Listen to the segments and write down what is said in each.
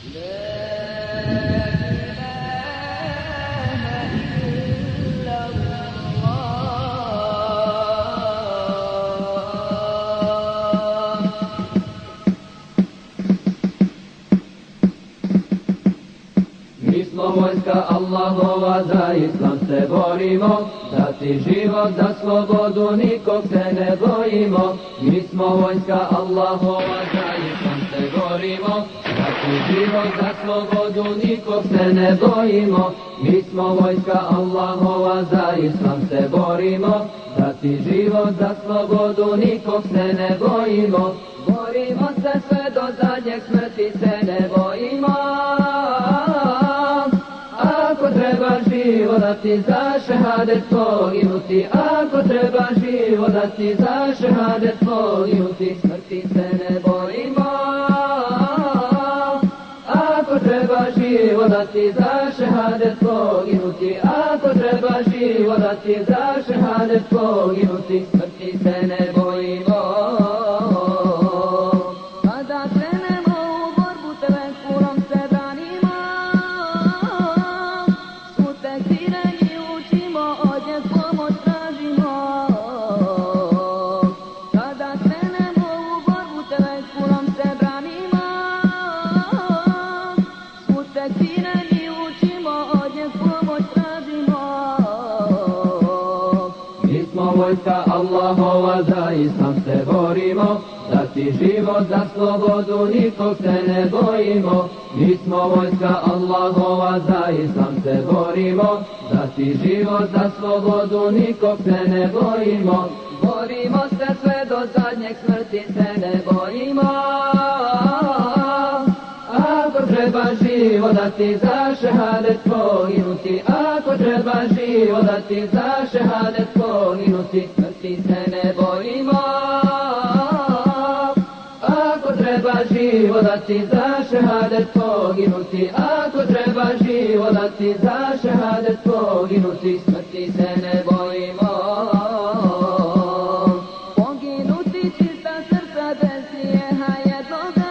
Mi smo vojska Allahova, za islam se borimo, dati život za slobodu, nikog se ne bojimo. Mi smo vojska Allahova, za islam se borimo, dati život za slobodu, nikog se ne bojimo. Mi smo vojska Allahova, za islam se borimo, dati život za slobodu, nikog se ne bojimo. Borimo se sve do zadnjeg, smrti se ne bojimo. Ako treba život dati za šehadet poginuti, ako treba život dati za šehadet poginuti, smrti se ne bojimo. Ako treba život dati za šehadet poginuti, ako treba život dati za šehadet poginuti, smrti se ne bojimo. Vojska Allahova, za islam se borimo, dati život za slobodu, nikog se ne bojimo. Mi smo vojska Allahova, za islam se borimo, dati život za slobodu, nikog se ne bojimo. Borimo se sve do zadnjeg, smrti se ne bojimo. Ako treba život dati za šehadet poginuti, ako treba život dati za šehadet poginuti, smrti se ne bojimo. Ako treba život dati za šehadet poginuti, ako treba život dati za šehadet poginuti, smrti se ne bojimo. Poginuti čista srca bez grijeha jednoga,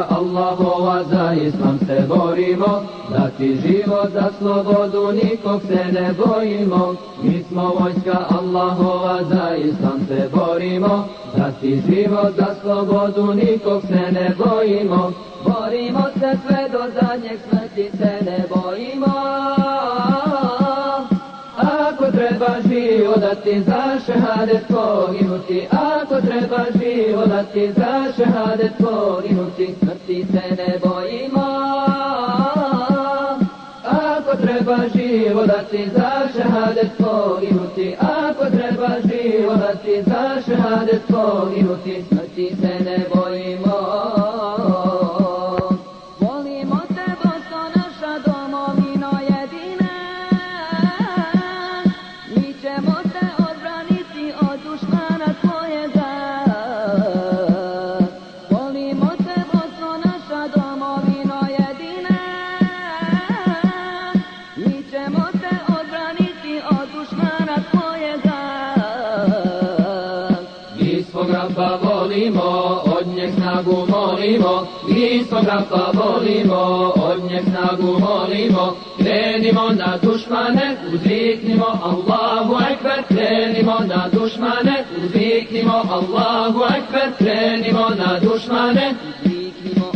Allahova, za islam se borimo, dati život za slobodu, nikog se ne bojimo. Mi smo vojska Allahova, za islam se borimo, dati život za slobodu, nikog se ne bojimo. Borimo se sve do zadnjeg, smrti se ne bojimo. Ako treba život dati za šehadet poginuti, ako treba život dati za šehadet poginuti, smrti se ne bojimo. Ako treba život dati za šehadet poginuti, ako treba život dati za šehadet poginuti, smrti se ne bojimo. Od njeg snagu molimo, mi svog Rabba volimo, od njeg snagu molimo. Krenimo na dušmane, uzviknimo Allahu Ekber, krenimo na dušmane, uzviknimo Allahu Ekber, krenimo na dušmane, uzviknimo